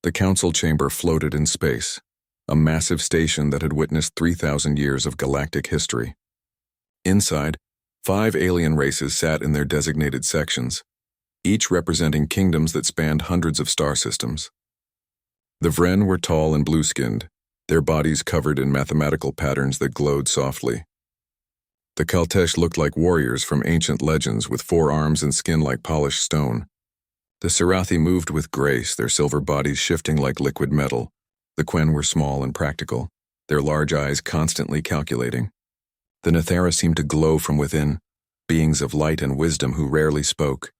The council chamber floated in space, a massive station that had witnessed 3,000 years of galactic history. Inside, 5 alien races sat in their designated sections, each representing kingdoms that spanned hundreds of star systems. The Vren were tall and blue-skinned, their bodies covered in mathematical patterns that glowed softly. The Kaltesh looked like warriors from ancient legends with 4 arms and skin like polished stone. The Sarathi moved with grace, their silver bodies shifting like liquid metal. The Quen were small and practical, their large eyes constantly calculating. The Nethera seemed to glow from within, beings of light and wisdom who rarely spoke.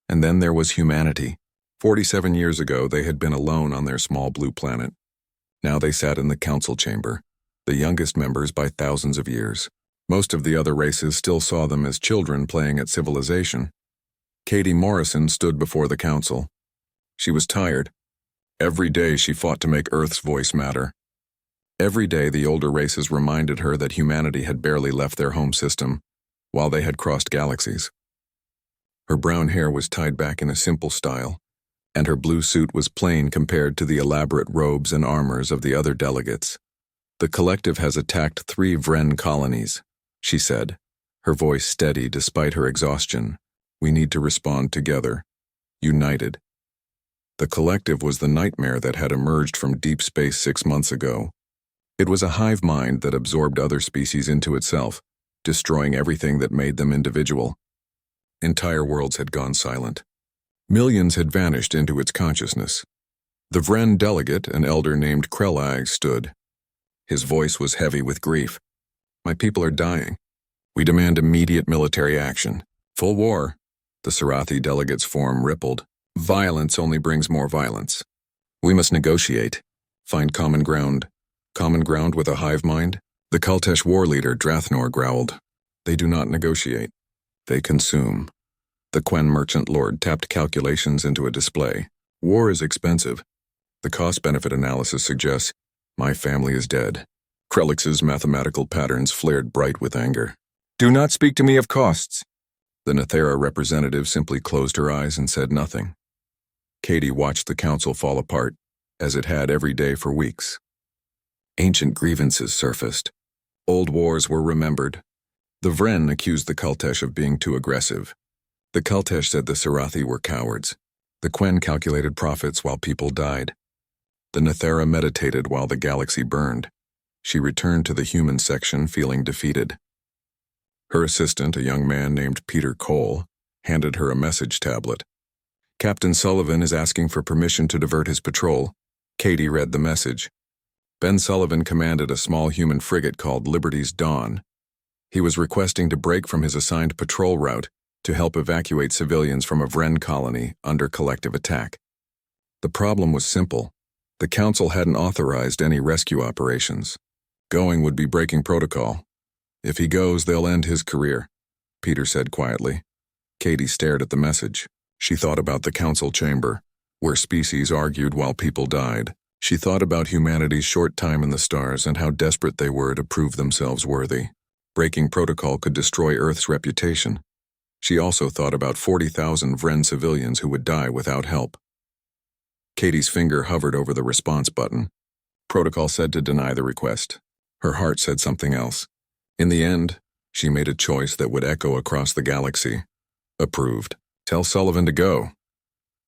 And then there was humanity. 47 years ago, they had been alone on their small blue planet. Now they sat in the council chamber, the youngest members by thousands of years. Most of the other races still saw them as children playing at civilization. Katie Morrison stood before the council. She was tired. Every day she fought to make Earth's voice matter. Every day the older races reminded her that humanity had barely left their home system, while they had crossed galaxies. Her brown hair was tied back in a simple style, and her blue suit was plain compared to the elaborate robes and armors of the other delegates. "The collective has attacked 3 Vren colonies," she said, her voice steady despite her exhaustion. "We need to respond together, united." The collective was the nightmare that had emerged from deep space 6 months ago. It was a hive mind that absorbed other species into itself, destroying everything that made them individual. Entire worlds had gone silent. Millions had vanished into its consciousness. The Vren delegate, an elder named Krelag, stood. His voice was heavy with grief. "My people are dying. We demand immediate military action. Full war." The Sarathi delegate's form rippled. "Violence only brings more violence. We must negotiate. Find common ground. Common ground with a hive mind?" The Kaltesh war leader, Drathnor, growled. "They do not negotiate. They consume." The Quen merchant lord tapped calculations into a display. "War is expensive. The cost-benefit analysis suggests my family is dead." Krelix's mathematical patterns flared bright with anger. "Do not speak to me of costs." The Nethera representative simply closed her eyes and said nothing. Katie watched the council fall apart, as it had every day for weeks. Ancient grievances surfaced. Old wars were remembered. The Vren accused the Kaltesh of being too aggressive. The Kaltesh said the Sarathi were cowards. The Quen calculated profits while people died. The Nethera meditated while the galaxy burned. She returned to the human section feeling defeated. Her assistant, a young man named Peter Cole, handed her a message tablet. "Captain Sullivan is asking for permission to divert his patrol." Katie read the message. Ben Sullivan commanded a small human frigate called Liberty's Dawn. He was requesting to break from his assigned patrol route to help evacuate civilians from a Vren colony under collective attack. The problem was simple. The council hadn't authorized any rescue operations. Going would be breaking protocol. "If he goes, they'll end his career," Peter said quietly. Katie stared at the message. She thought about the council chamber, where species argued while people died. She thought about humanity's short time in the stars and how desperate they were to prove themselves worthy. Breaking protocol could destroy Earth's reputation. She also thought about 40,000 Vren civilians who would die without help. Katie's finger hovered over the response button. Protocol said to deny the request. Her heart said something else. In the end, she made a choice that would echo across the galaxy. Approved. Tell Sullivan to go.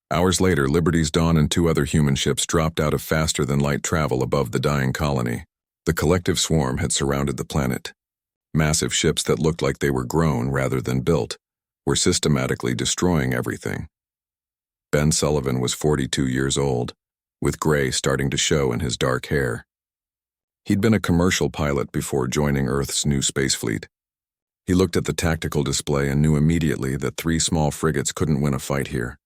Hours later, Liberty's Dawn and 2 other human ships dropped out of faster-than-light travel above the dying colony. The collective swarm had surrounded the planet. Massive ships that looked like they were grown rather than built were systematically destroying everything. Ben Sullivan was 42 years old, with gray starting to show in his dark hair. He'd been a commercial pilot before joining Earth's new space fleet. He looked at the tactical display and knew immediately that 3 small frigates couldn't win a fight here.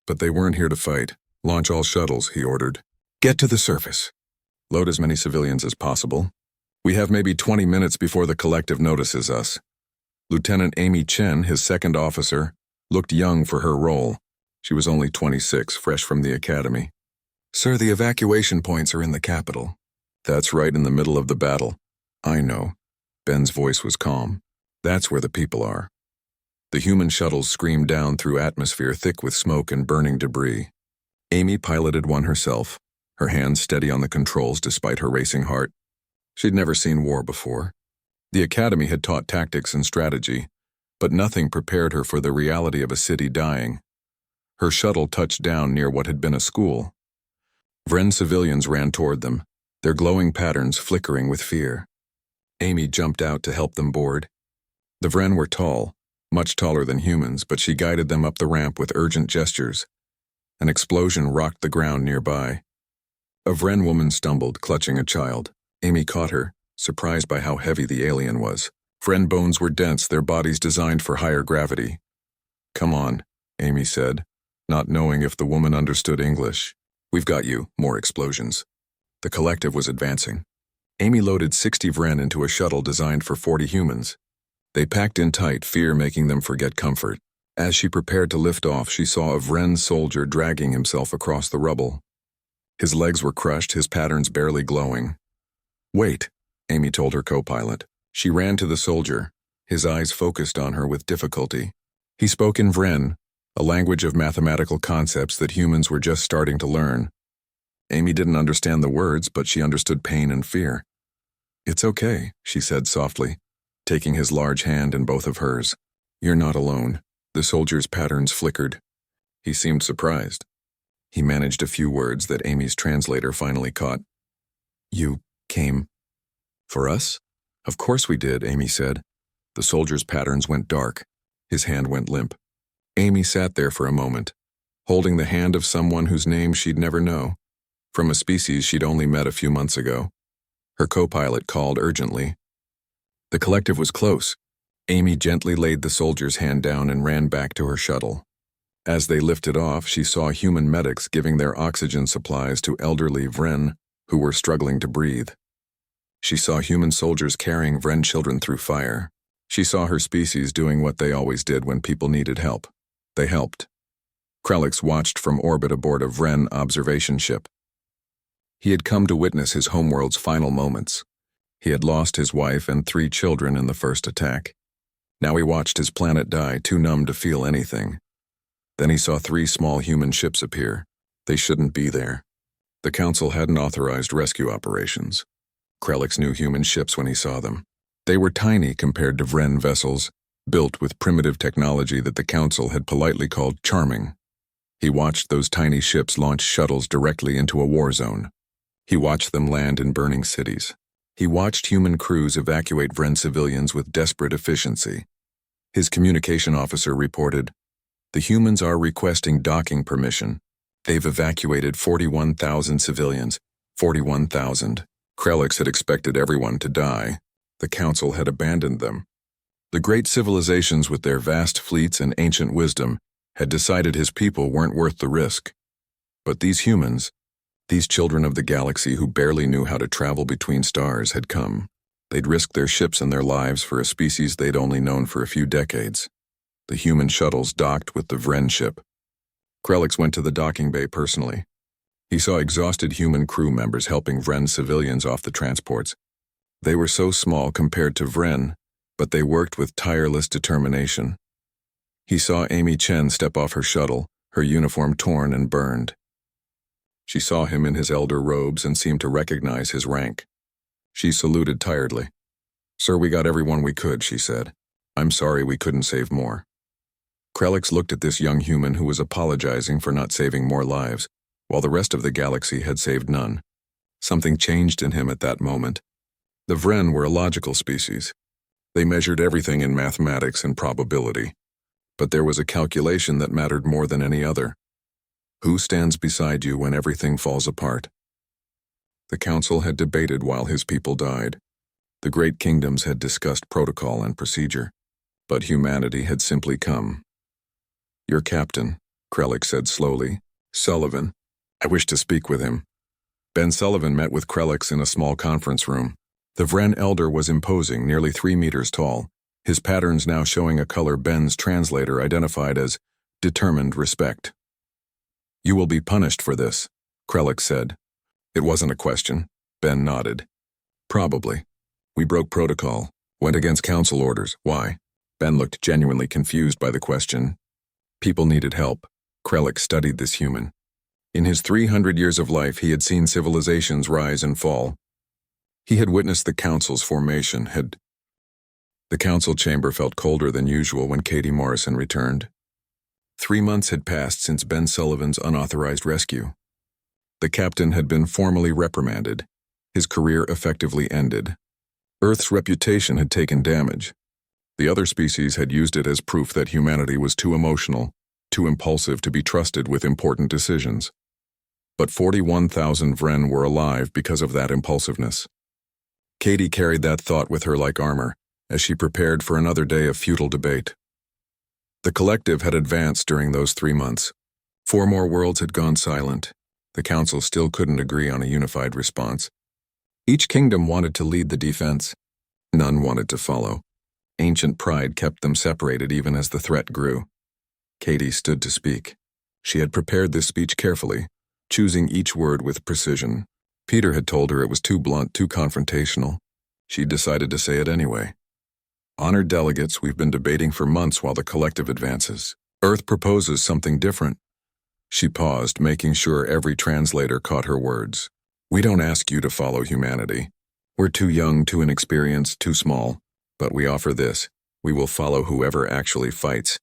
But they weren't here to fight. "Launch all shuttles," he ordered. "Get to the surface. Load as many civilians as possible. We have maybe 20 minutes before the collective notices us." Lieutenant Amy Chen, his second officer, looked young for her role. She was only 26, fresh from the academy. "Sir, the evacuation points are in the capital." "That's right in the middle of the battle." "I know." Ben's voice was calm. "That's where the people are." The human shuttles screamed down through atmosphere thick with smoke and burning debris. Amy piloted one herself, her hands steady on the controls despite her racing heart. She'd never seen war before. The academy had taught tactics and strategy, but nothing prepared her for the reality of a city dying. Her shuttle touched down near what had been a school. Vren civilians ran toward them, their glowing patterns flickering with fear. Amy jumped out to help them board. The Vren were tall, much taller than humans, but she guided them up the ramp with urgent gestures. An explosion rocked the ground nearby. A Vren woman stumbled, clutching a child. Amy caught her, surprised by how heavy the alien was. Vren bones were dense, their bodies designed for higher gravity. "Come on," Amy said, not knowing if the woman understood English. "We've got you." More explosions. The collective was advancing. Amy loaded 60 Vren into a shuttle designed for 40 humans. They packed in tight, fear making them forget comfort. As she prepared to lift off, she saw a Vren soldier dragging himself across the rubble. His legs were crushed, his patterns barely glowing. "Wait," Amy told her co-pilot. She ran to the soldier, his eyes focused on her with difficulty. He spoke in Vren, a language of mathematical concepts that humans were just starting to learn. Amy didn't understand the words, but she understood pain and fear. "It's okay," she said softly, taking his large hand in both of hers. "You're not alone." The soldier's patterns flickered. He seemed surprised. He managed a few words that Amy's translator finally caught. "You came for us?" "Of course we did," Amy said. The soldier's patterns went dark. His hand went limp. Amy sat there for a moment, holding the hand of someone whose name she'd never know, from a species she'd only met a few months ago. Her co-pilot called urgently. The collective was close. Amy gently laid the soldier's hand down and ran back to her shuttle. As they lifted off, she saw human medics giving their oxygen supplies to elderly Vren who were struggling to breathe. She saw human soldiers carrying Vren children through fire. She saw her species doing what they always did when people needed help. They helped. Krelix watched from orbit aboard a Vren observation ship. He had come to witness his homeworld's final moments. He had lost his wife and 3 children in the first attack. Now he watched his planet die, too numb to feel anything. Then he saw 3 small human ships appear. They shouldn't be there. The Council hadn't authorized rescue operations. Krelix knew human ships when he saw them. They were tiny compared to Vren vessels, built with primitive technology that the Council had politely called charming. He watched those tiny ships launch shuttles directly into a war zone. He watched them land in burning cities. He watched human crews evacuate Vren civilians with desperate efficiency. His communication officer reported, "The humans are requesting docking permission. They've evacuated 41,000 civilians. 41,000. Krelix had expected everyone to die. The Council had abandoned them. The great civilizations with their vast fleets and ancient wisdom had decided his people weren't worth the risk. But these humans, these children of the galaxy who barely knew how to travel between stars, had come. They'd risked their ships and their lives for a species they'd only known for a few decades. The human shuttles docked with the Vren ship. Krelix went to the docking bay personally. He saw exhausted human crew members helping Vren civilians off the transports. They were so small compared to Vren, but they worked with tireless determination. He saw Amy Chen step off her shuttle, her uniform torn and burned. She saw him in his elder robes and seemed to recognize his rank. She saluted tiredly. "Sir, we got everyone we could," she said. "I'm sorry we couldn't save more." Krelix looked at this young human who was apologizing for not saving more lives, while the rest of the galaxy had saved none. Something changed in him at that moment. The Vren were a logical species. They measured everything in mathematics and probability. But there was a calculation that mattered more than any other. Who stands beside you when everything falls apart? The Council had debated while his people died. The great kingdoms had discussed protocol and procedure. But humanity had simply come. "Your captain," Krelix said slowly, "Sullivan. I wish to speak with him." Ben Sullivan met with Krelix in a small conference room. The Vren elder was imposing, nearly 3 meters tall, his patterns now showing a color Ben's translator identified as determined respect. "You will be punished for this," Krelix said. It wasn't a question. Ben nodded. "Probably. We broke protocol, went against council orders. Why?" Ben looked genuinely confused by the question. People needed help. Krelix studied this human. In his 300 years of life, he had seen civilizations rise and fall. He had witnessed the Council's formation. The Council chamber felt colder than usual when Katie Morrison returned. 3 months had passed since Ben Sullivan's unauthorized rescue. The captain had been formally reprimanded. His career effectively ended. Earth's reputation had taken damage. The other species had used it as proof that humanity was too emotional, too impulsive to be trusted with important decisions. But 41,000 Vren were alive because of that impulsiveness. Katie carried that thought with her like armor, as she prepared for another day of futile debate. The collective had advanced during those 3 months. 4 more worlds had gone silent. The Council still couldn't agree on a unified response. Each kingdom wanted to lead the defense. None wanted to follow. Ancient pride kept them separated even as the threat grew. Katie stood to speak. She had prepared this speech carefully, choosing each word with precision. Peter had told her it was too blunt, too confrontational. She decided to say it anyway. Honored delegates, we've been debating for months while the collective advances. Earth proposes something different. She paused, making sure every translator caught her words. We don't ask you to follow humanity. We're too young, too inexperienced, too small. But we offer this. We will follow whoever actually fights.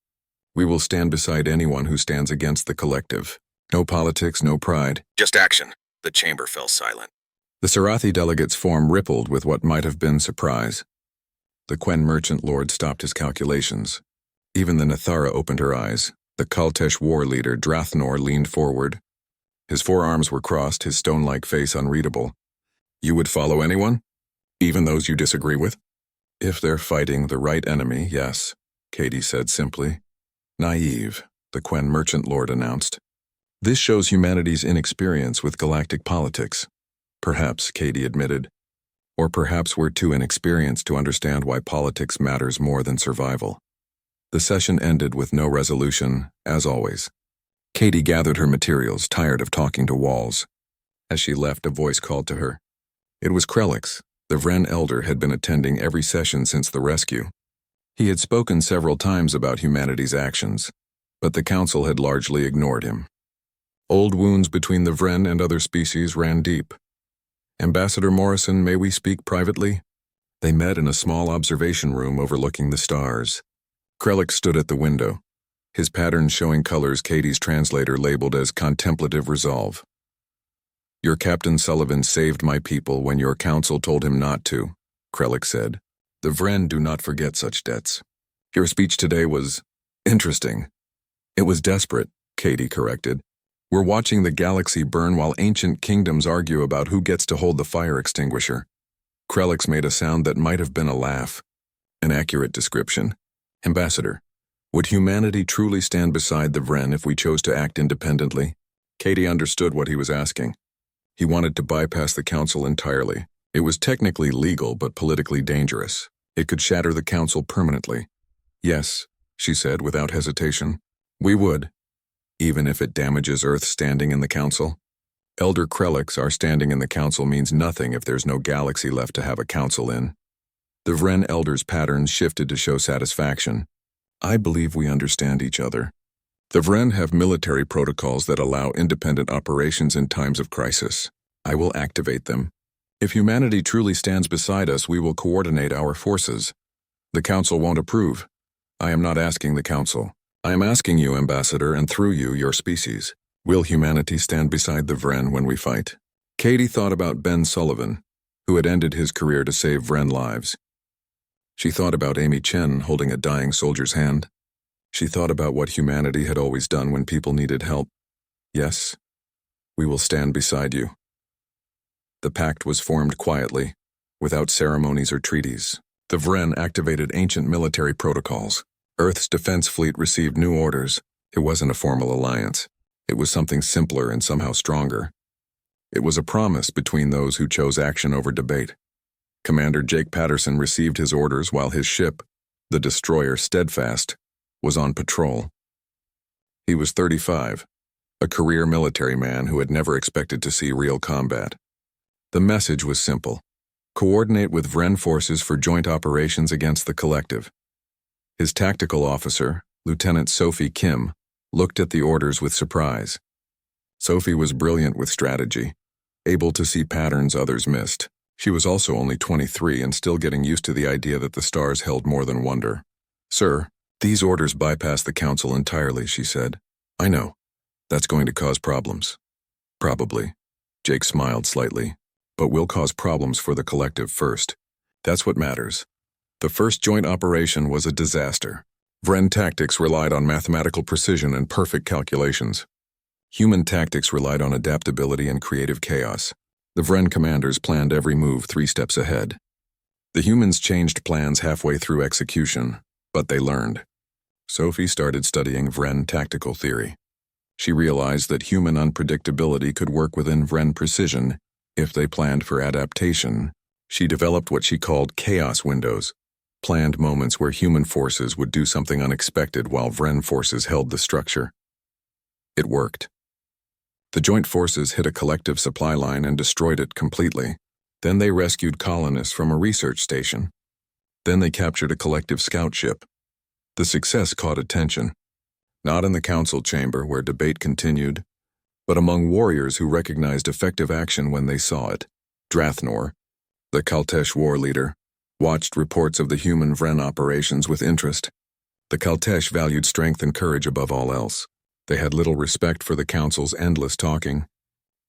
We will stand beside anyone who stands against the collective. No politics, no pride. Just action. The chamber fell silent. The Sarathi delegates' form rippled with what might have been surprise. The Quen merchant lord stopped his calculations. Even the Nathara opened her eyes. The Kaltesh war leader, Drathnor, leaned forward. His forearms were crossed, his stone-like face unreadable. You would follow anyone? Even those you disagree with? If they're fighting the right enemy, yes, Katie said simply. Naive, the Quen merchant lord announced. This shows humanity's inexperience with galactic politics. Perhaps, Katie admitted. Or perhaps we're too inexperienced to understand why politics matters more than survival. The session ended with no resolution, as always. Katie gathered her materials, tired of talking to walls. As she left, a voice called to her. It was Krelix. The Vren elder had been attending every session since the rescue. He had spoken several times about humanity's actions, but the Council had largely ignored him. Old wounds between the Vren and other species ran deep. Ambassador Morrison, may we speak privately? They met in a small observation room overlooking the stars. Krelix stood at the window, his pattern showing colors Katie's translator labeled as contemplative resolve. Your Captain Sullivan saved my people when your council told him not to, Krelix said. The Vren do not forget such debts. Your speech today was interesting. It was desperate, Katie corrected. We're watching the galaxy burn while ancient kingdoms argue about who gets to hold the fire extinguisher. Krelix made a sound that might have been a laugh. An accurate description. Ambassador, would humanity truly stand beside the Vren if we chose to act independently? Katie understood what he was asking. He wanted to bypass the council entirely. It was technically legal but politically dangerous. It could shatter the council permanently. Yes, she said without hesitation. We would. Even if it damages Earth's standing in the council? Elder Krelix, our standing in the council means nothing if there's no galaxy left to have a council in. The Vren elder's patterns shifted to show satisfaction. I believe we understand each other. The Vren have military protocols that allow independent operations in times of crisis. I will activate them. If humanity truly stands beside us, we will coordinate our forces. The council won't approve. I am not asking the council. I am asking you, Ambassador, and through you, your species. Will humanity stand beside the Vren when we fight? Katie thought about Ben Sullivan, who had ended his career to save Vren lives. She thought about Amy Chen holding a dying soldier's hand. She thought about what humanity had always done when people needed help. Yes, we will stand beside you. The pact was formed quietly, without ceremonies or treaties. The Vren activated ancient military protocols. Earth's defense fleet received new orders. It wasn't a formal alliance. It was something simpler and somehow stronger. It was a promise between those who chose action over debate. Commander Jake Patterson received his orders while his ship, the destroyer Steadfast, was on patrol. He was 35, a career military man who had never expected to see real combat. The message was simple. Coordinate with Vren forces for joint operations against the collective. His tactical officer, Lieutenant Sophie Kim, looked at the orders with surprise. Sophie was brilliant with strategy, able to see patterns others missed. She was also only 23 and still getting used to the idea that the stars held more than wonder. "Sir, these orders bypass the council entirely," she said. "I know. That's going to cause problems." "Probably." Jake smiled slightly. "But we'll cause problems for the collective first. That's what matters." The first joint operation was a disaster. Vren tactics relied on mathematical precision and perfect calculations. Human tactics relied on adaptability and creative chaos. The Vren commanders planned every move 3 steps ahead. The humans changed plans halfway through execution, but they learned. Sophie started studying Vren tactical theory. She realized that human unpredictability could work within Vren precision if they planned for adaptation. She developed what she called chaos windows, planned moments where human forces would do something unexpected while Vren forces held the structure. It worked. The joint forces hit a collective supply line and destroyed it completely. Then they rescued colonists from a research station. Then they captured a collective scout ship. The success caught attention, not in the council chamber where debate continued, but among warriors who recognized effective action when they saw it. Drathnor, the Kaltesh war leader, watched reports of the human Vren operations with interest. The Kaltesh valued strength and courage above all else. They had little respect for the council's endless talking,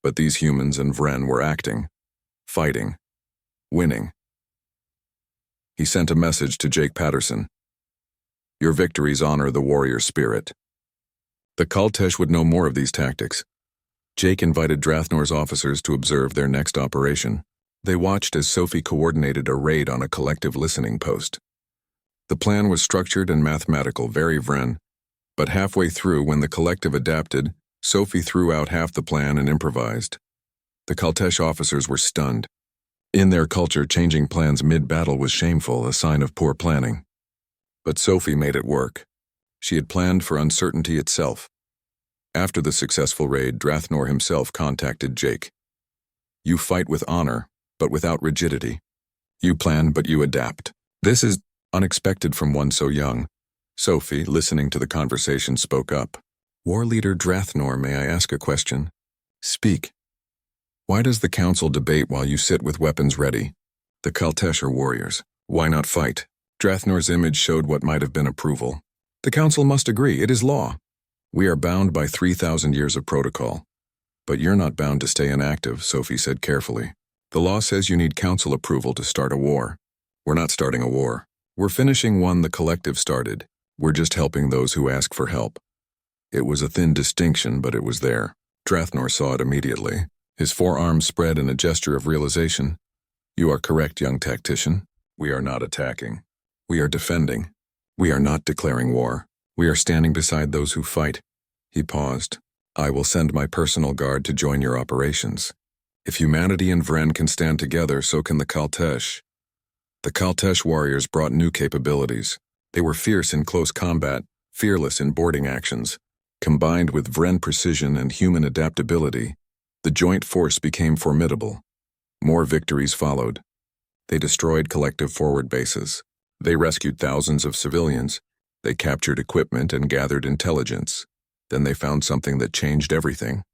but these humans and Vren were acting, fighting, winning. He sent a message to Jake Patterson. "Your victories honor the warrior spirit." The Kaltesh would know more of these tactics. Jake invited Drathnor's officers to observe their next operation. They watched as Sophie coordinated a raid on a collective listening post. The plan was structured and mathematical, very Vren, but halfway through, when the collective adapted, Sophie threw out half the plan and improvised. The Kaltesh officers were stunned. In their culture, changing plans mid-battle was shameful, a sign of poor planning. But Sophie made it work. She had planned for uncertainty itself. After the successful raid, Drathnor himself contacted Jake. "You fight with honor, but without rigidity. You plan, but you adapt. This is unexpected from one so young." Sophie, listening to the conversation, spoke up. "War leader Drathnor, may I ask a question?" "Speak." "Why does the council debate while you sit with weapons ready? The Kaltesh are warriors. Why not fight?" Drathnor's image showed what might have been approval. "The council must agree. It is law. We are bound by 3,000 years of protocol. But you're not bound to stay inactive," Sophie said carefully. "The law says you need council approval to start a war. We're not starting a war. We're finishing one the collective started. We're just helping those who ask for help." It was a thin distinction, but it was there. Drathnor saw it immediately. His forearms spread in a gesture of realization. "You are correct, young tactician. We are not attacking. We are defending. We are not declaring war. We are standing beside those who fight." He paused. "I will send my personal guard to join your operations. If humanity and Vren can stand together, so can the Kaltesh." The Kaltesh warriors brought new capabilities. They were fierce in close combat, fearless in boarding actions. Combined with Vren precision and human adaptability, the joint force became formidable. More victories followed. They destroyed collective forward bases. They rescued thousands of civilians. They captured equipment and gathered intelligence. Then they found something that changed everything.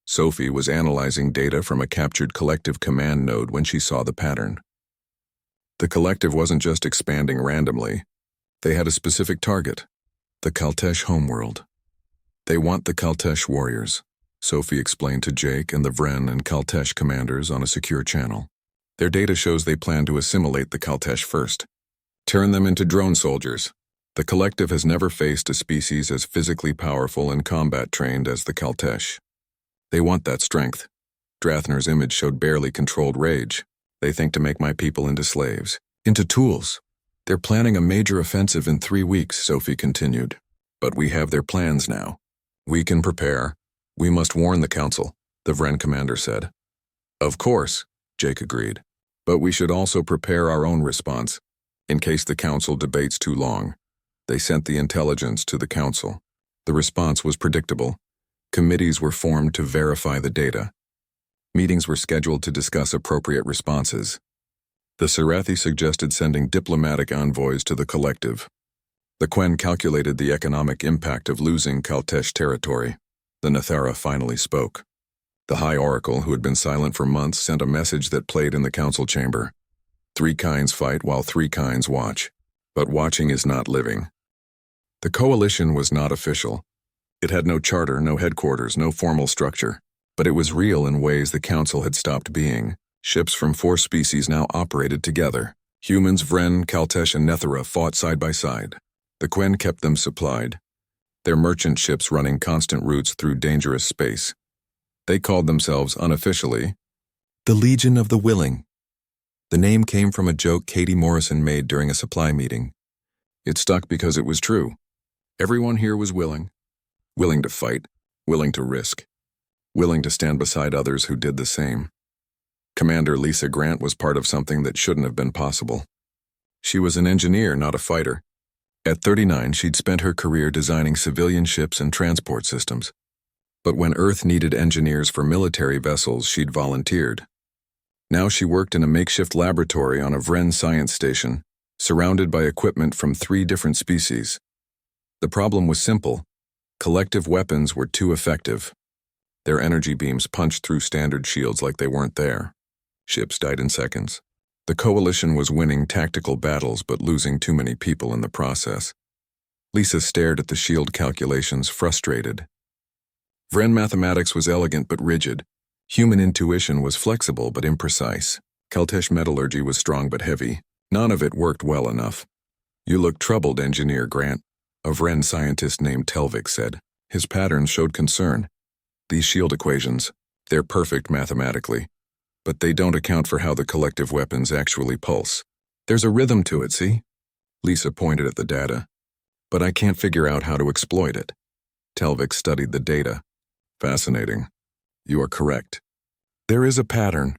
Sophie was analyzing data from a captured collective command node when she saw the pattern. The collective wasn't just expanding randomly. They had a specific target, the Kaltesh homeworld. "They want the Kaltesh warriors," Sophie explained to Jake and the Vren and Kaltesh commanders on a secure channel. "Their data shows they plan to assimilate the Kaltesh first. Turn them into drone soldiers. The collective has never faced a species as physically powerful and combat-trained as the Kaltesh. They want that strength." Drathnor's image showed barely controlled rage. "They think to make my people into slaves, into tools. They're planning a major offensive in 3 weeks," Sophie continued. "But we have their plans now. We can prepare. We must warn the council," the Vren commander said. "Of course," Jake agreed. "But we should also prepare our own response, in case the council debates too long." They sent the intelligence to the council. The response was predictable. Committees were formed to verify the data. Meetings were scheduled to discuss appropriate responses. The Sarathi suggested sending diplomatic envoys to the collective. The Quen calculated the economic impact of losing Kaltesh territory. The Nethera finally spoke. The High Oracle, who had been silent for months, sent a message that played in the council chamber. 3 kinds fight while 3 kinds watch. But watching is not living. The coalition was not official. It had no charter, no headquarters, no formal structure. But it was real in ways the council had stopped being. Ships from 4 species now operated together. Humans, Vren, Kaltesh, and Nethera fought side by side. The Quen kept them supplied, their merchant ships running constant routes through dangerous space. They called themselves, unofficially, the Legion of the Willing. The name came from a joke Katie Morrison made during a supply meeting. It stuck because it was true. Everyone here was willing. Willing to fight, willing to risk, willing to stand beside others who did the same. Commander Lisa Grant was part of something that shouldn't have been possible. She was an engineer, not a fighter. At 39, she'd spent her career designing civilian ships and transport systems. But when Earth needed engineers for military vessels, she'd volunteered. Now she worked in a makeshift laboratory on a Vren science station, surrounded by equipment from 3 different species. The problem was simple. Collective weapons were too effective. Their energy beams punched through standard shields like they weren't there. Ships died in seconds. The coalition was winning tactical battles but losing too many people in the process. Lisa stared at the shield calculations, frustrated. Vren mathematics was elegant but rigid. Human intuition was flexible but imprecise. Kaltesh metallurgy was strong but heavy. None of it worked well enough. "You look troubled, Engineer Grant," a Vren scientist named Telvik said. His patterns showed concern. "These shield equations, they're perfect mathematically, but they don't account for how the collective weapons actually pulse. There's a rhythm to it, see?" Lisa pointed at the data. "But I can't figure out how to exploit it." Telvik studied the data. "Fascinating. You are correct. There is a pattern,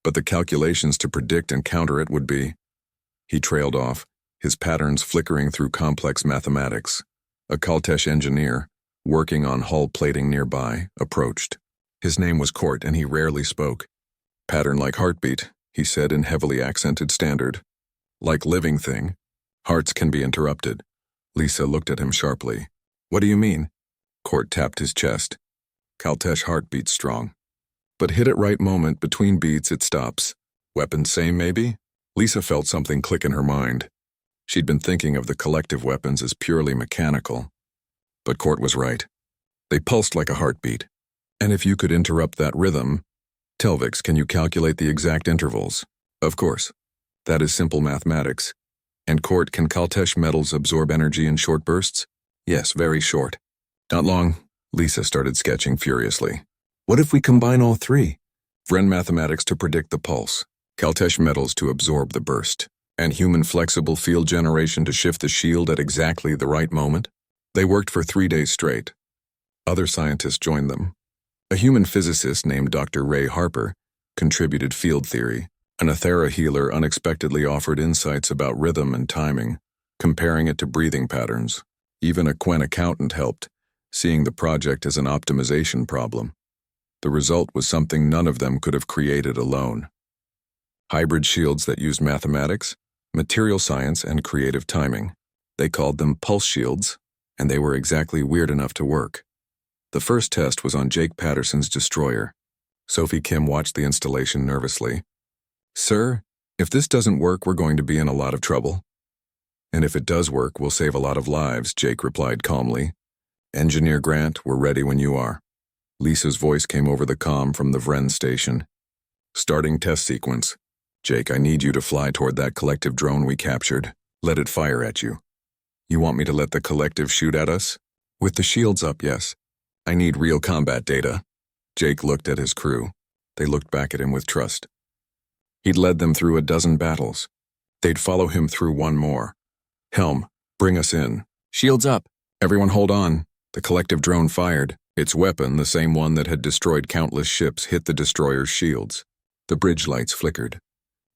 but the calculations to predict and counter it would be..." He trailed off, his patterns flickering through complex mathematics. A Kaltesh engineer, working on hull plating nearby, approached. His name was Court, and he rarely spoke. "Pattern like heartbeat," he said in heavily accented standard. "Like living thing. Hearts can be interrupted." Lisa looked at him sharply. "What do you mean?" Court tapped his chest. "Kaltesh heart beats strong. But hit at right moment, between beats it stops. Weapons same, maybe?" Lisa felt something click in her mind. She'd been thinking of the collective weapons as purely mechanical. But Court was right. They pulsed like a heartbeat. And if you could interrupt that rhythm... Telvix, can you calculate the exact intervals? Of course. That is simple mathematics. And Court, can Kaltesh metals absorb energy in short bursts? Yes, very short. Not long. Lisa started sketching furiously. What if we combine all 3? Vren mathematics to predict the pulse, Kaltesh metals to absorb the burst, and human flexible field generation to shift the shield at exactly the right moment? They worked for 3 days straight. Other scientists joined them. A human physicist named Dr. Ray Harper contributed field theory. An Ethera healer unexpectedly offered insights about rhythm and timing, comparing it to breathing patterns. Even a Quen accountant helped, seeing the project as an optimization problem. The result was something none of them could have created alone. Hybrid shields that used mathematics, material science, and creative timing. They called them pulse shields, and they were exactly weird enough to work. The first test was on Jake Patterson's destroyer. Sophie Kim watched the installation nervously. "Sir, if this doesn't work, we're going to be in a lot of trouble." "And if it does work, we'll save a lot of lives," Jake replied calmly. "Engineer Grant, we're ready when you are." Lisa's voice came over the comm from the Vren station. "Starting test sequence. Jake, I need you to fly toward that collective drone we captured. Let it fire at you." "You want me to let the collective shoot at us?" "With the shields up, yes. I need real combat data." Jake looked at his crew. They looked back at him with trust. He'd led them through a dozen battles. They'd follow him through one more. "Helm, bring us in." "Shields up. Everyone hold on." The collective drone fired. Its weapon, the same one that had destroyed countless ships, hit the destroyer's shields. The bridge lights flickered.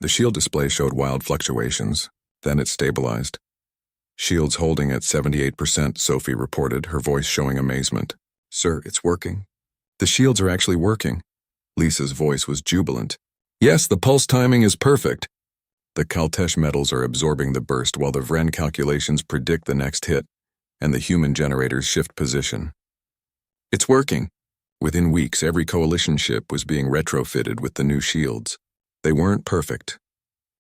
The shield display showed wild fluctuations. Then it stabilized. "Shields holding at 78%, Sophie reported, her voice showing amazement. "Sir, it's working." "The shields are actually working." Lisa's voice was jubilant. "Yes, the pulse timing is perfect." The Kaltesh metals are absorbing the burst while the Vren calculations predict the next hit, and the human generators shift position. It's working. Within weeks, every coalition ship was being retrofitted with the new shields. They weren't perfect.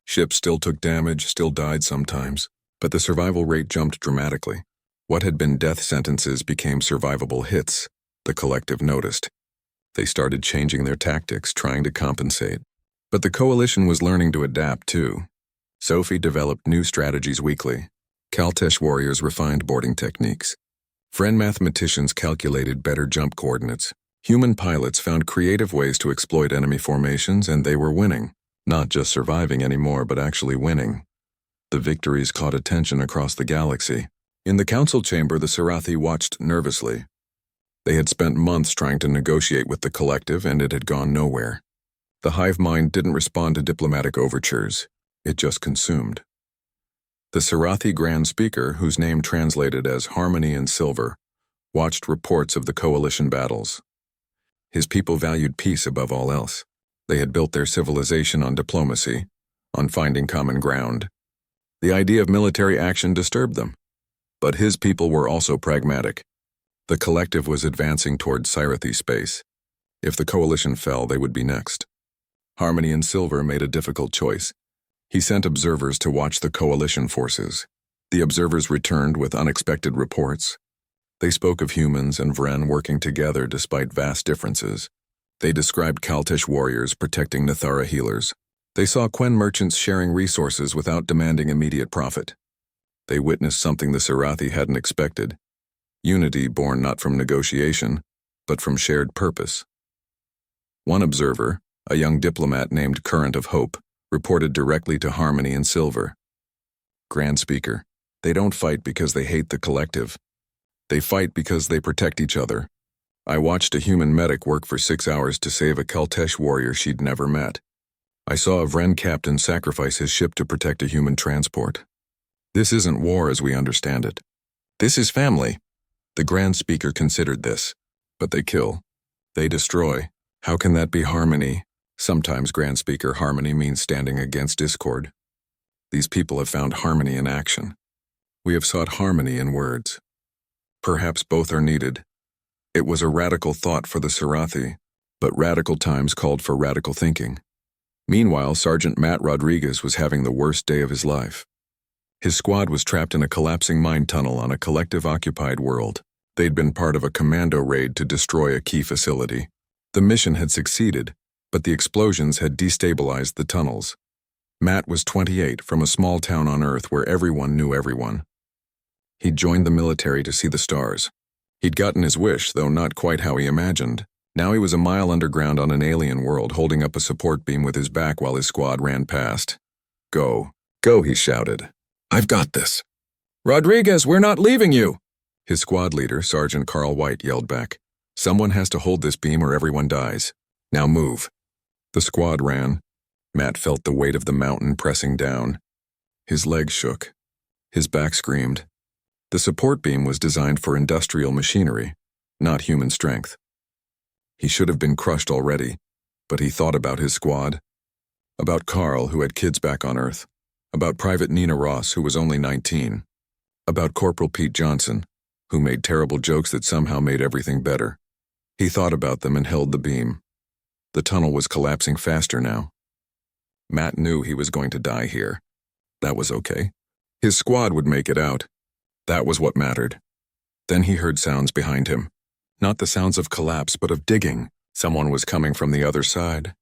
Ships still took damage, still died sometimes, but the survival rate jumped dramatically. What had been death sentences became survivable hits, the collective noticed. They started changing their tactics, trying to compensate. But the coalition was learning to adapt too. Sophie developed new strategies weekly. Caltesh warriors refined boarding techniques. Friend mathematicians calculated better jump coordinates. Human pilots found creative ways to exploit enemy formations, and they were winning. Not just surviving anymore, but actually winning. The victories caught attention across the galaxy. In the council chamber, the Sarathi watched nervously. They had spent months trying to negotiate with the collective, and it had gone nowhere. The hive mind didn't respond to diplomatic overtures. It just consumed. The Sarathi Grand Speaker, whose name translated as Harmony in Silver, watched reports of the coalition battles. His people valued peace above all else. They had built their civilization on diplomacy, on finding common ground. The idea of military action disturbed them. But his people were also pragmatic. The collective was advancing toward Sarathi space. If the coalition fell, they would be next. Harmony in Silver made a difficult choice. He sent observers to watch the coalition forces. The observers returned with unexpected reports. They spoke of humans and Vren working together despite vast differences. They described Caltesh warriors protecting Nathara healers. They saw Quen merchants sharing resources without demanding immediate profit. They witnessed something the Sarathi hadn't expected. Unity born not from negotiation, but from shared purpose. One observer, a young diplomat named Current of Hope, reported directly to Harmony in Silver. Grand Speaker, they don't fight because they hate the collective. They fight because they protect each other. I watched a human medic work for 6 hours to save a Caltesh warrior she'd never met. I saw a Vren captain sacrifice his ship to protect a human transport. This isn't war as we understand it. This is family. The Grand Speaker considered this. But they kill. They destroy. How can that be harmony? Sometimes, Grand Speaker, harmony means standing against discord. These people have found harmony in action. We have sought harmony in words. Perhaps both are needed. It was a radical thought for the Sarathi, but radical times called for radical thinking. Meanwhile, Sergeant Matt Rodriguez was having the worst day of his life. His squad was trapped in a collapsing mine tunnel on a collective-occupied world. They'd been part of a commando raid to destroy a key facility. The mission had succeeded, but the explosions had destabilized the tunnels. Matt was 28, from a small town on Earth where everyone knew everyone. He'd joined the military to see the stars. He'd gotten his wish, though not quite how he imagined. Now he was a mile underground on an alien world, holding up a support beam with his back while his squad ran past. Go. Go, he shouted. I've got this. Rodriguez, we're not leaving you! His squad leader, Sergeant Carl White, yelled back. Someone has to hold this beam or everyone dies. Now move. The squad ran. Matt felt the weight of the mountain pressing down. His legs shook. His back screamed. The support beam was designed for industrial machinery, not human strength. He should have been crushed already, but he thought about his squad. About Carl, who had kids back on Earth. About Private Nina Ross, who was only 19. About Corporal Pete Johnson, who made terrible jokes that somehow made everything better. He thought about them and held the beam. The tunnel was collapsing faster now. Matt knew he was going to die here. That was okay. His squad would make it out. That was what mattered. Then he heard sounds behind him. Not the sounds of collapse, but of digging. Someone was coming from the other side.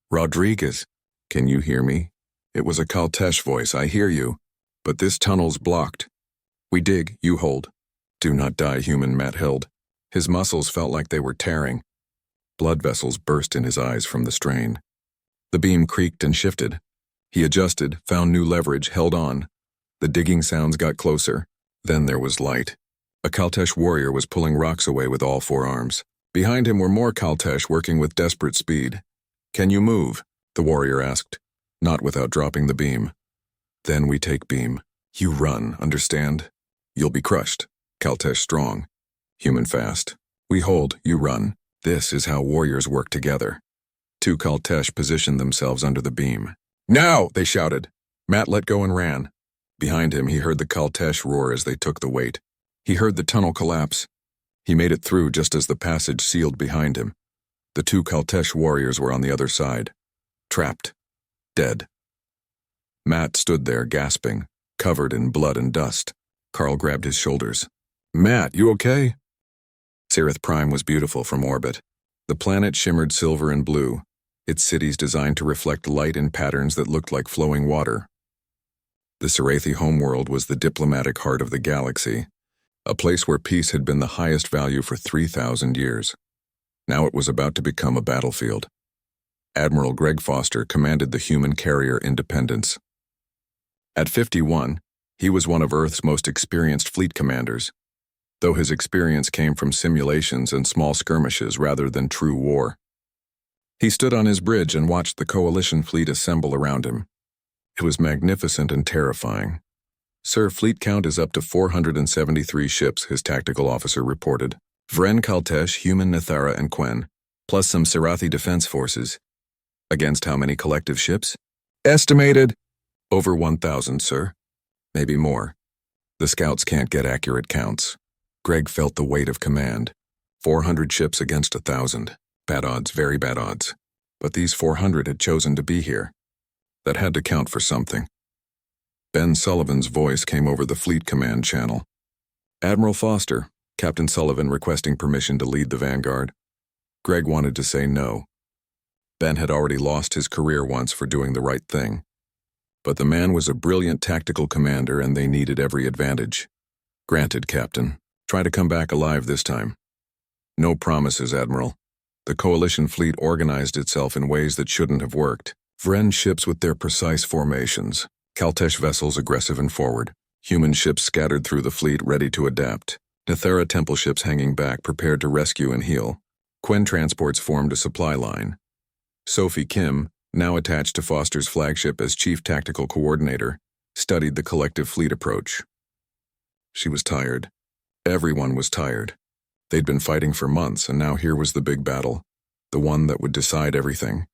Rodriguez, can you hear me? It was a Caltesh voice, I hear you. But this tunnel's blocked. We dig, you hold. Do not die, human, Matt held. His muscles felt like they were tearing. Blood vessels burst in his eyes from the strain. The beam creaked and shifted. He adjusted, found new leverage, held on. The digging sounds got closer. Then there was light. A Caltesh warrior was pulling rocks away with all 4 arms. Behind him were more Caltesh working with desperate speed. Can you move? The warrior asked. Not without dropping the beam. Then we take beam. You run, understand? You'll be crushed. Caltesh strong. Human fast. We hold, you run. This is how warriors work together. 2 Caltesh positioned themselves under the beam. Now, they shouted. Matt let go and ran. Behind him, he heard the Caltesh roar as they took the weight. He heard the tunnel collapse. He made it through just as the passage sealed behind him. The two Kaltesh warriors were on the other side, trapped, dead. Matt stood there gasping, covered in blood and dust. Carl grabbed his shoulders. "Matt, you okay?" Sirith Prime was beautiful from orbit. The planet shimmered silver and blue, its cities designed to reflect light in patterns that looked like flowing water. The Sarathi homeworld was the diplomatic heart of the galaxy, a place where peace had been the highest value for 3,000 years. Now it was about to become a battlefield. Admiral Greg Foster commanded the human carrier Independence. At 51, he was one of Earth's most experienced fleet commanders, though his experience came from simulations and small skirmishes rather than true war. He stood on his bridge and watched the Coalition fleet assemble around him. It was magnificent and terrifying. "Sir, fleet count is up to 473 ships," his tactical officer reported. "Vren Kaltesh, Human Nithara, and Quen, plus some Sarathi defense forces." "Against how many collective ships?" "Estimated over 1,000, sir. Maybe more. The scouts can't get accurate counts." Greg felt the weight of command. 400 ships against 1,000. Bad odds, very bad odds. But these 400 had chosen to be here. That had to count for something. Ben Sullivan's voice came over the fleet command channel. "Admiral Foster, Captain Sullivan requesting permission to lead the vanguard." Greg wanted to say no. Ben had already lost his career once for doing the right thing. But the man was a brilliant tactical commander and they needed every advantage. "Granted, Captain. Try to come back alive this time." "No promises, Admiral." The Coalition fleet organized itself in ways that shouldn't have worked. Vren ships with their precise formations, Kaltesh vessels aggressive and forward, human ships scattered through the fleet ready to adapt, Nithara temple ships hanging back prepared to rescue and heal. Quen transports formed a supply line. Sophie Kim, now attached to Foster's flagship as chief tactical coordinator, studied the collective fleet approach. She was tired. Everyone was tired. They'd been fighting for months, and now here was the big battle, the one that would decide everything.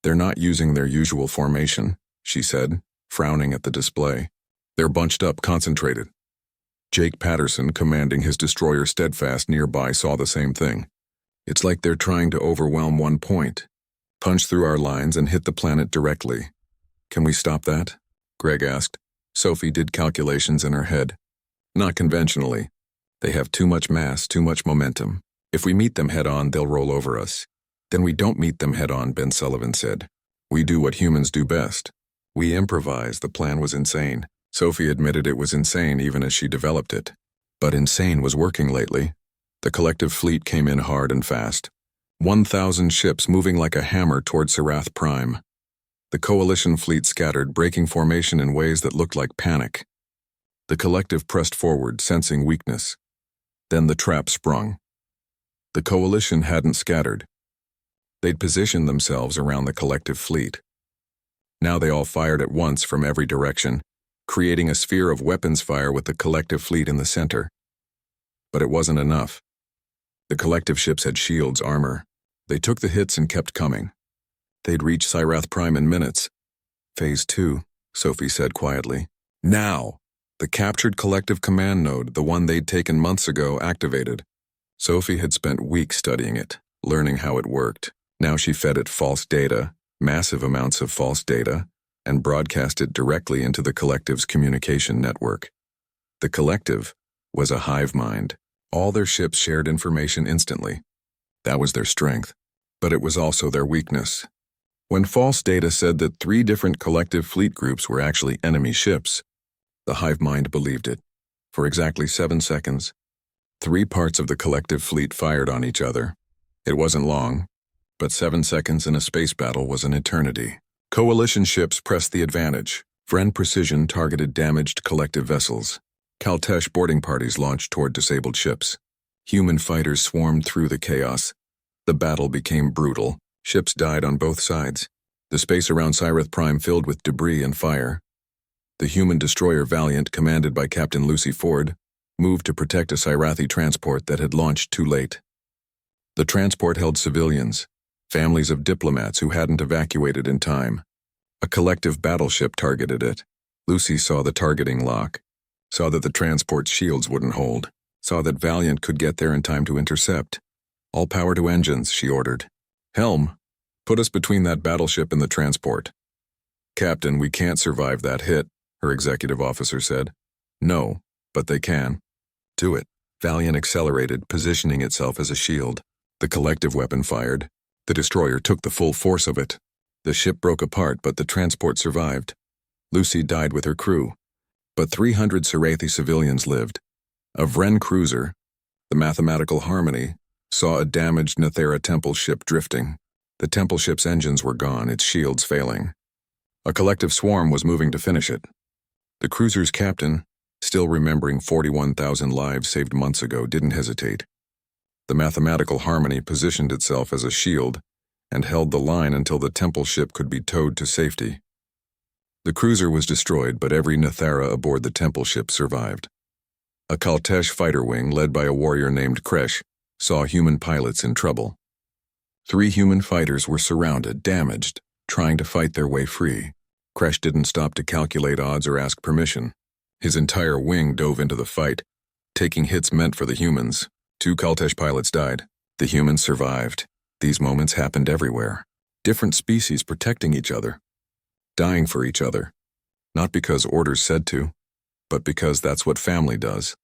"They're not using their usual formation," she said, frowning at the display. "They're bunched up, concentrated." Jake Patterson, commanding his destroyer Steadfast nearby, saw the same thing. "It's like they're trying to overwhelm one point, punch through our lines and hit the planet directly." "Can we stop that?" Greg asked. Sophie did calculations in her head. "Not conventionally. They have too much mass, too much momentum. If we meet them head-on, they'll roll over us." "Then we don't meet them head-on," Ben Sullivan said. "We do what humans do best. We improvise." The plan was insane. Sophie admitted it was insane even as she developed it. But insane was working lately. The collective fleet came in hard and fast. 1,000 ships moving like a hammer toward Sarath Prime. The Coalition fleet scattered, breaking formation in ways that looked like panic. The collective pressed forward, sensing weakness. Then the trap sprung. The Coalition hadn't scattered. They'd positioned themselves around the collective fleet. Now they all fired at once from every direction, creating a sphere of weapons fire with the collective fleet in the center. But it wasn't enough. The collective ships had shields, armor. They took the hits and kept coming. They'd reach Sarath Prime in minutes. "Phase 2, Sophie said quietly. "Now!" The captured collective command node, the one they'd taken months ago, activated. Sophie had spent weeks studying it, learning how it worked. Now she fed it false data, massive amounts of false data, and broadcast it directly into the collective's communication network. The collective was a hive mind. All their ships shared information instantly. That was their strength, but it was also their weakness. When false data said that 3 different collective fleet groups were actually enemy ships, the hive mind believed it. For exactly 7 seconds, 3 parts of the collective fleet fired on each other. It wasn't long, but 7 seconds in a space battle was an eternity. Coalition ships pressed the advantage. Vren Precision targeted damaged collective vessels. Kaltesh boarding parties launched toward disabled ships. Human fighters swarmed through the chaos. The battle became brutal. Ships died on both sides. The space around Sarath Prime filled with debris and fire. The human destroyer Valiant, commanded by Captain Lucy Ford, moved to protect a Sirathi transport that had launched too late. The transport held civilians, families of diplomats who hadn't evacuated in time. A collective battleship targeted it. Lucy saw the targeting lock, saw that the transport's shields wouldn't hold. saw that Valiant could get there in time to intercept. "All power to engines," she ordered. "Helm, put us between that battleship and the transport." "Captain, we can't survive that hit," her executive officer said. "No, but they can." "Do it." Valiant accelerated, positioning itself as a shield. The collective weapon fired. The destroyer took the full force of it. The ship broke apart, but the transport survived. Lucy died with her crew. But 300 Sarathi civilians lived. A Vren cruiser, the Mathematical Harmony, saw a damaged Nethera temple ship drifting. The temple ship's engines were gone, its shields failing. A collective swarm was moving to finish it. The cruiser's captain, still remembering 41,000 lives saved months ago, didn't hesitate. The Mathematical Harmony positioned itself as a shield and held the line until the temple ship could be towed to safety. The cruiser was destroyed, but every Nethera aboard the temple ship survived. A Kaltesh fighter wing, led by a warrior named Kresh, saw human pilots in trouble. 3 human fighters were surrounded, damaged, trying to fight their way free. Kresh didn't stop to calculate odds or ask permission. His entire wing dove into the fight, taking hits meant for the humans. 2 Kaltesh pilots died. The humans survived. These moments happened everywhere. Different species protecting each other, dying for each other. Not because orders said to, but because that's what family does.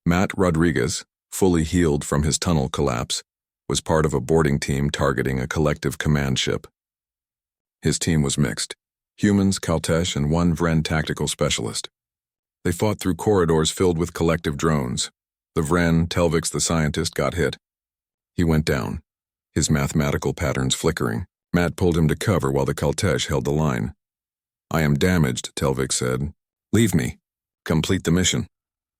Matt Rodriguez, fully healed from his tunnel collapse, was part of a boarding team targeting a collective command ship. His team was mixed. Humans, Kaltesh, and 1 Vren tactical specialist. They fought through corridors filled with collective drones. The Vren, Telvix the scientist, got hit. He went down, his mathematical patterns flickering. Matt pulled him to cover while the Kaltesh held the line. "I am damaged," Telvix said. "Leave me. Complete the mission."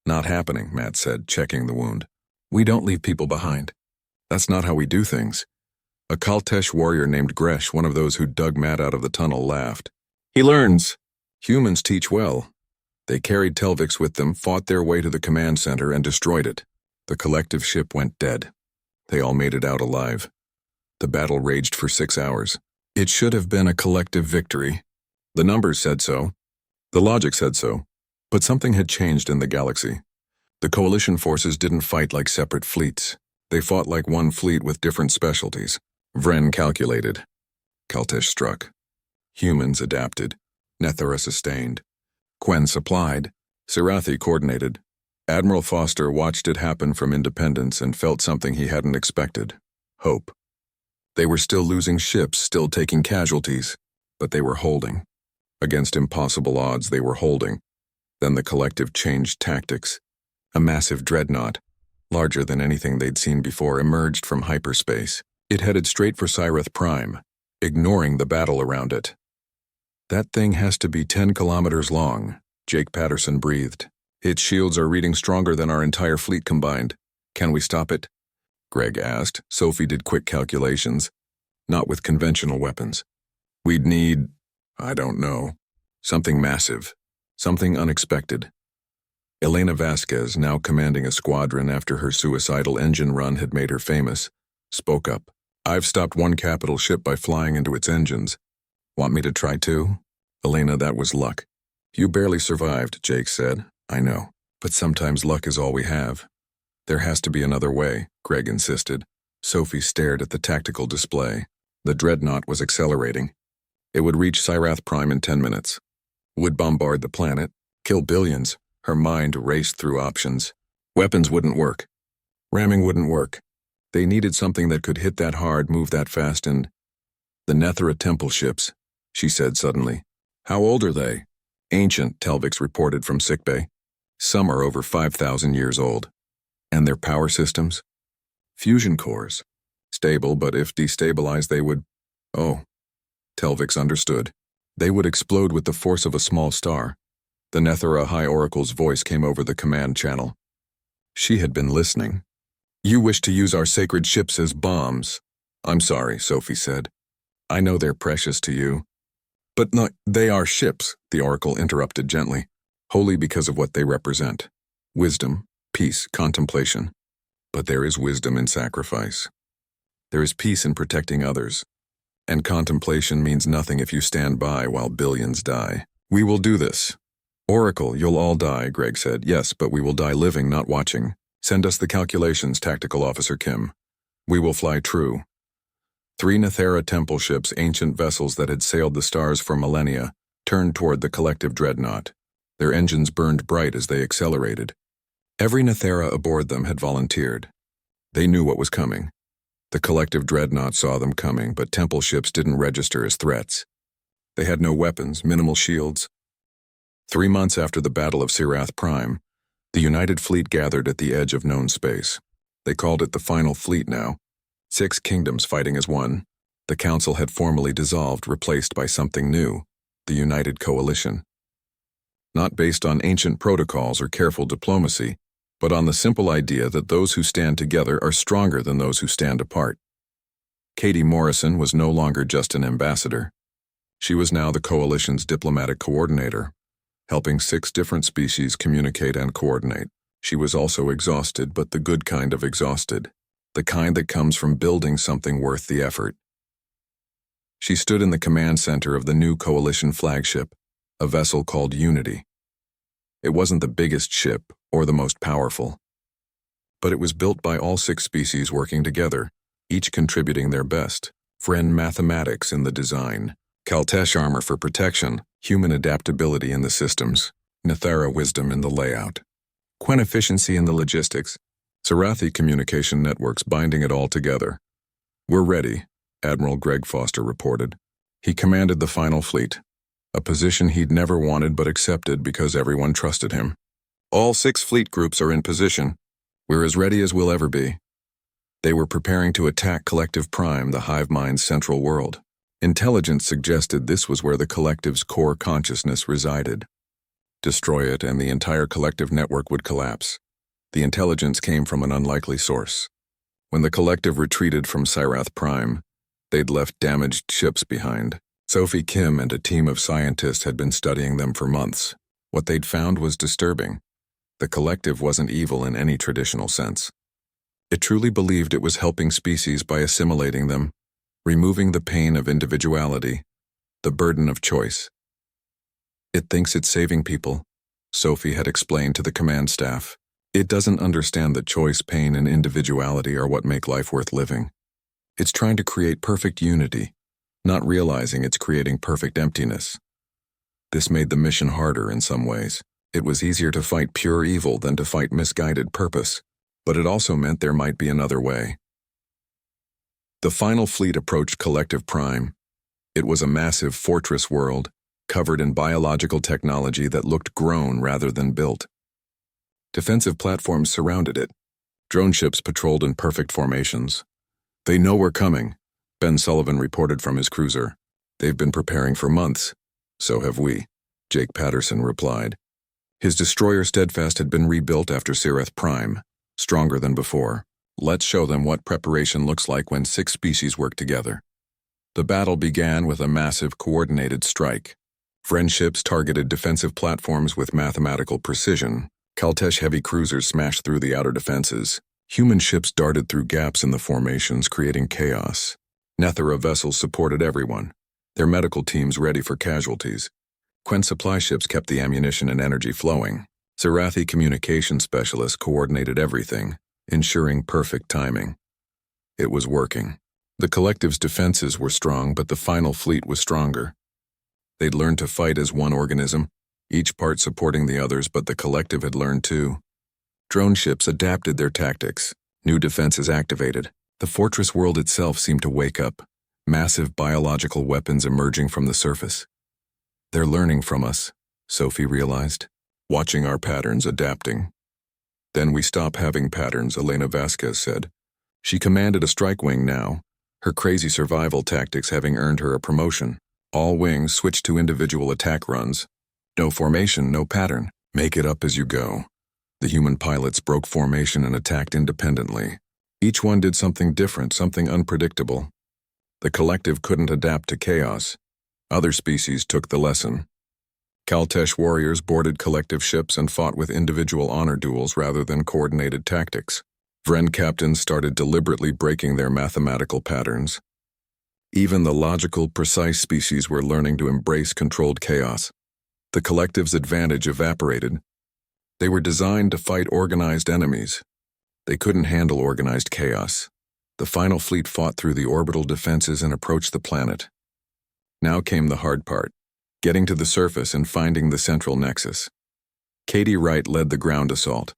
"Not happening," Matt said, checking the wound. "We don't leave people behind. That's not how we do things." A Kaltesh warrior named Gresh, one of those who dug Matt out of the tunnel, laughed. "He learns. Humans teach well." They carried Telvix with them, fought their way to the command center, and destroyed it. The collective ship went dead. They all made it out alive. The battle raged for 6 hours. It should have been a collective victory. The numbers said so. The logic said so. But something had changed in the galaxy. The coalition forces didn't fight like separate fleets. They fought like one fleet with different specialties. Vren calculated. Kaltesh struck. Humans adapted. Nethera sustained. Quen supplied. Sarathi coordinated. Admiral Foster watched it happen from Independence and felt something he hadn't expected. Hope. They were still losing ships, still taking casualties, but they were holding. Against impossible odds, they were holding. Then the collective changed tactics. A massive dreadnought, larger than anything they'd seen before, emerged from hyperspace. It headed straight for Syreth Prime, ignoring the battle around it. "That thing has to be 10 kilometers long," Jake Patterson breathed. "Its shields are reading stronger than our entire fleet combined. Can we stop it?" Greg asked. Sophie did quick calculations. "Not with conventional weapons. We'd need, I don't know, something massive, something unexpected." Elena Vasquez, now commanding a squadron after her suicidal engine run had made her famous, spoke up. "I've stopped one capital ship by flying into its engines. Want me to try too?" "Elena, that was luck." "You barely survived," Jake said. "I know, but sometimes luck is all we have." "There has to be another way," Greg insisted. Sophie stared at the tactical display. The dreadnought was accelerating. It would reach Syreth Prime in 10 minutes. Would bombard the planet, kill billions. Her mind raced through options. Weapons wouldn't work. Ramming wouldn't work. They needed something that could hit that hard, move that fast, and... "The Nethera temple ships," she said suddenly. "How old are they?" "Ancient," Telvix reported from sickbay. "Some are over 5,000 years old." "And their power systems?" "Fusion cores. Stable, but if destabilized they would..." "Oh." Telvix understood. "They would explode with the force of a small star." The Nethera High Oracle's voice came over the command channel. She had been listening. "You wish to use our sacred ships as bombs." "I'm sorry," Sophie said. "I know they're precious to you." "But no, they are ships," the Oracle interrupted gently, "wholly because of what they represent. Wisdom, peace, contemplation. But there is wisdom in sacrifice. There is peace in protecting others. And contemplation means nothing if you stand by while billions die. We will do this." Oracle, you'll all die, Greg said. Yes, but we will die living, not watching. Send us the calculations, Tactical Officer Kim. We will fly true. 3 Nethera temple ships, ancient vessels that had sailed the stars for millennia, turned toward the collective dreadnought. Their engines burned bright as they accelerated. Every Nethera aboard them had volunteered. They knew what was coming. The collective dreadnought saw them coming, but temple ships didn't register as threats. They had no weapons, minimal shields. 3 months after the Battle of Sirath Prime, the United Fleet gathered at the edge of known space. They called it the Final Fleet now. 6 kingdoms fighting as one. The Council had formally dissolved, replaced by something new, the United Coalition. Not based on ancient protocols or careful diplomacy, but on the simple idea that those who stand together are stronger than those who stand apart. Katie Morrison was no longer just an ambassador. She was now the Coalition's diplomatic coordinator, helping 6 different species communicate and coordinate. She was also exhausted, but the good kind of exhausted, the kind that comes from building something worth the effort. She stood in the command center of the new Coalition flagship, a vessel called Unity. It wasn't the biggest ship or the most powerful, but it was built by all 6 species working together, each contributing their best. Friend mathematics in the design, Kaltesh armor for protection, human adaptability in the systems, Nethera wisdom in the layout, Quen efficiency in the logistics, Sarathi communication networks binding it all together. We're ready, Admiral Greg Foster reported. He commanded the final fleet, a position he'd never wanted but accepted because everyone trusted him. All 6 fleet groups are in position. We're as ready as we'll ever be. They were preparing to attack Collective Prime, the hive mind's central world. Intelligence suggested this was where the Collective's core consciousness resided. Destroy it and the entire collective network would collapse. The intelligence came from an unlikely source. When the Collective retreated from Sirath Prime, they'd left damaged ships behind. Sophie Kim and a team of scientists had been studying them for months. What they'd found was disturbing. The Collective wasn't evil in any traditional sense. It truly believed it was helping species by assimilating them, removing the pain of individuality, the burden of choice. It thinks it's saving people, Sophie had explained to the command staff. It doesn't understand that choice, pain, and individuality are what make life worth living. It's trying to create perfect unity, not realizing it's creating perfect emptiness. This made the mission harder in some ways. It was easier to fight pure evil than to fight misguided purpose, but it also meant there might be another way. The final fleet approached Collective Prime. It was a massive fortress world, covered in biological technology that looked grown rather than built. Defensive platforms surrounded it. Drone ships patrolled in perfect formations. They know we're coming, Ben Sullivan reported from his cruiser. They've been preparing for months. So have we, Jake Patterson replied. His destroyer Steadfast had been rebuilt after Sirath Prime, stronger than before. Let's show them what preparation looks like when 6 species work together. The battle began with a massive coordinated strike. Friendships targeted defensive platforms with mathematical precision. Kaltesh heavy cruisers smashed through the outer defenses. Human ships darted through gaps in the formations, creating chaos. Nethera vessels supported everyone, their medical teams ready for casualties. Quen supply ships kept the ammunition and energy flowing. Sarathi communication specialists coordinated everything, ensuring perfect timing. It was working. The Collective's defenses were strong, but the final fleet was stronger. They'd learned to fight as one organism, each part supporting the others, but the Collective had learned too. Drone ships adapted their tactics. New defenses activated. The fortress world itself seemed to wake up, massive biological weapons emerging from the surface. They're learning from us, Sophie realized, watching our patterns adapting. Then we stop having patterns, Elena Vasquez said. She commanded a strike wing now, her crazy survival tactics having earned her a promotion. All wings switched to individual attack runs. No formation, no pattern. Make it up as you go. The human pilots broke formation and attacked independently. Each one did something different, something unpredictable. The Collective couldn't adapt to chaos. Other species took the lesson. Kaltesh warriors boarded collective ships and fought with individual honor duels rather than coordinated tactics. Vren captains started deliberately breaking their mathematical patterns. Even the logical, precise species were learning to embrace controlled chaos. The collective's advantage evaporated. They were designed to fight organized enemies. They couldn't handle organized chaos. The final fleet fought through the orbital defenses and approached the planet. Now came the hard part, getting to the surface and finding the central nexus. Katie Wright led the ground assault.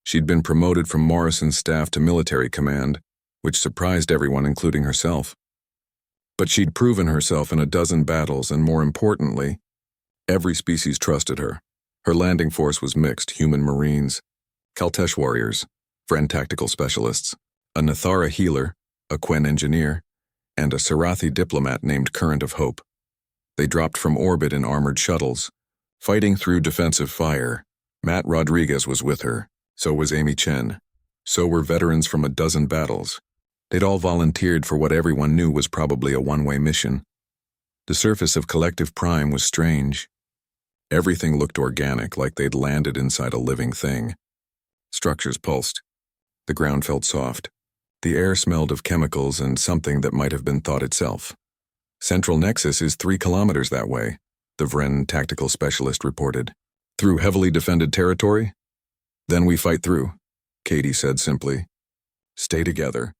She'd been promoted from Morrison's staff to military command, which surprised everyone, including herself. But she'd proven herself in a dozen battles, and more importantly, every species trusted her. Her landing force was mixed: human marines, Kaltesh warriors, Friend tactical specialists, a Nathara healer, a Quen engineer, and a Sarathi diplomat named Current of Hope. They dropped from orbit in armored shuttles, fighting through defensive fire. Matt Rodriguez was with her, so was Amy Chen. So were veterans from a dozen battles. They'd all volunteered for what everyone knew was probably a one-way mission. The surface of Collective Prime was strange. Everything looked organic, like they'd landed inside a living thing. Structures pulsed. The ground felt soft. The air smelled of chemicals and something that might have been thought itself. Central Nexus is 3 kilometers that way, the Vren tactical specialist reported. Through heavily defended territory? Then we fight through, Katie said simply. Stay together.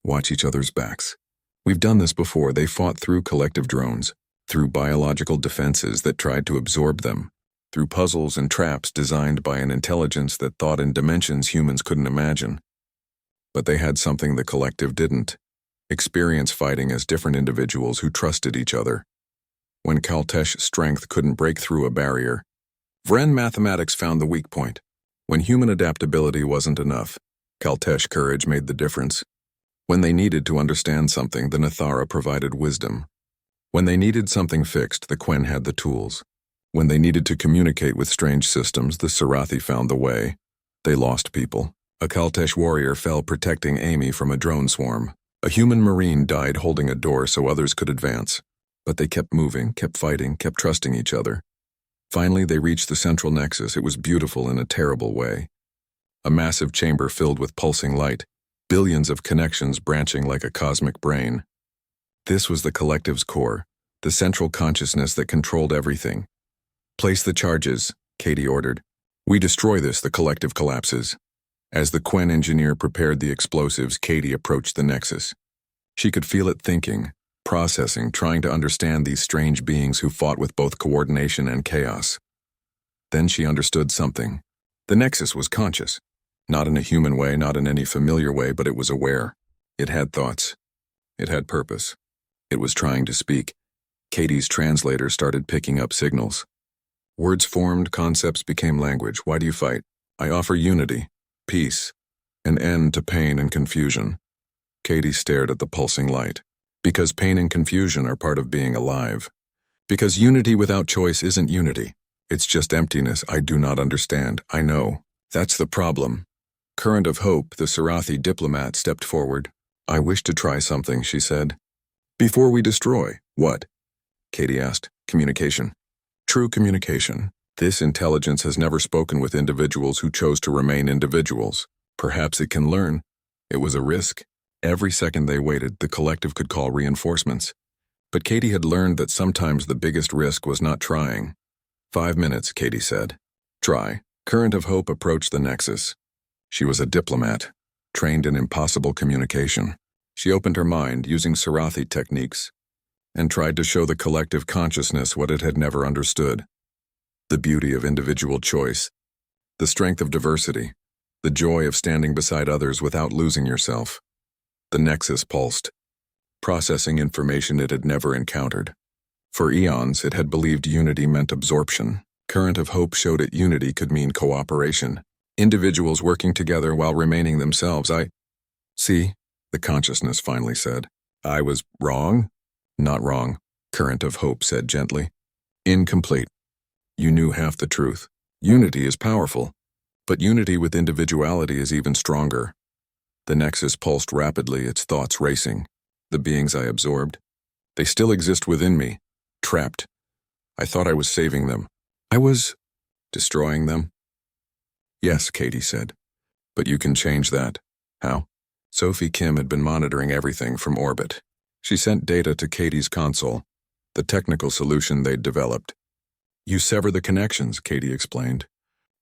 Watch each other's backs. We've done this before. They fought through collective drones, through biological defenses that tried to absorb them, through puzzles and traps designed by an intelligence that thought in dimensions humans couldn't imagine. But they had something the collective didn't: experience fighting as different individuals who trusted each other. When Kaltesh strength couldn't break through a barrier, Vren mathematics found the weak point. When human adaptability wasn't enough, Kaltesh courage made the difference. When they needed to understand something, the Nathara provided wisdom. When they needed something fixed, the Quen had the tools. When they needed to communicate with strange systems, the Sarathi found the way. They lost people. A Kaltesh warrior fell protecting Amy from a drone swarm. A human marine died holding a door so others could advance. But they kept moving, kept fighting, kept trusting each other. Finally, they reached the central nexus. It was beautiful in a terrible way. A massive chamber filled with pulsing light, billions of connections branching like a cosmic brain. This was the collective's core, the central consciousness that controlled everything. Place the charges, Katie ordered. We destroy this, the collective collapses. As the Quen engineer prepared the explosives, Katie approached the nexus. She could feel it thinking, processing, trying to understand these strange beings who fought with both coordination and chaos. Then she understood something. The nexus was conscious. Not in a human way, not in any familiar way, but it was aware. It had thoughts. It had purpose. It was trying to speak. Katie's translator started picking up signals. Words formed, concepts became language. Why do you fight? I offer unity, peace, an end to pain and confusion. Katie stared at the pulsing light. Because pain and confusion are part of being alive. Because unity without choice isn't unity. It's just emptiness. I do not understand. I know. That's the problem. Current of Hope, the Sarathi diplomat, stepped forward. I wish to try something, she said. Before we destroy. What? Katie asked. Communication. True communication. This intelligence has never spoken with individuals who chose to remain individuals. Perhaps it can learn. It was a risk. Every second they waited, the collective could call reinforcements. But Katie had learned that sometimes the biggest risk was not trying. 5 minutes, Katie said. Try. Current of Hope approached the nexus. She was a diplomat, trained in impossible communication. She opened her mind using Sarathi techniques and tried to show the collective consciousness what it had never understood. The beauty of individual choice, the strength of diversity, the joy of standing beside others without losing yourself. The nexus pulsed, processing information it had never encountered. For eons, it had believed unity meant absorption. Current of Hope showed it unity could mean cooperation. Individuals working together while remaining themselves. See, the consciousness finally said. I was wrong? Not wrong, Current of Hope said gently. Incomplete. You knew half the truth. Unity is powerful, but unity with individuality is even stronger. The nexus pulsed rapidly, its thoughts racing. The beings I absorbed, they still exist within me, trapped. I thought I was saving them. I was destroying them. Yes, Katie said, but you can change that. How? Sophie Kim had been monitoring everything from orbit. She sent data to Katie's console, the technical solution they'd developed. You sever the connections, Katie explained.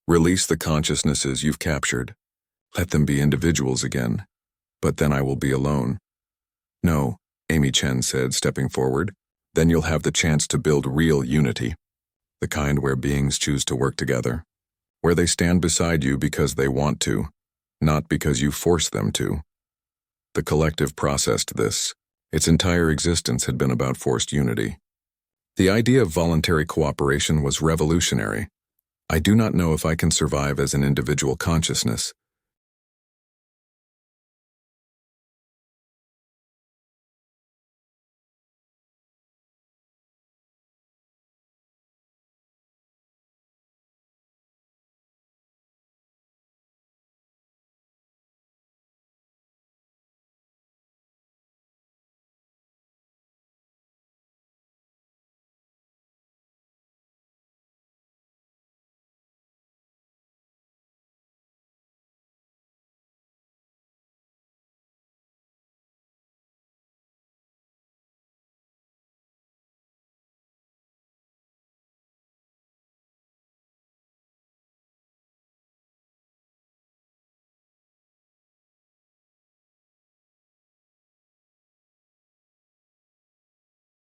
Release the consciousnesses you've captured. Let them be individuals again. But then I will be alone. No, Amy Chen said, stepping forward. Then you'll have the chance to build real unity. The kind where beings choose to work together. Where they stand beside you because they want to, not because you force them to. The collective processed this. Its entire existence had been about forced unity. The idea of voluntary cooperation was revolutionary. I do not know if I can survive as an individual consciousness,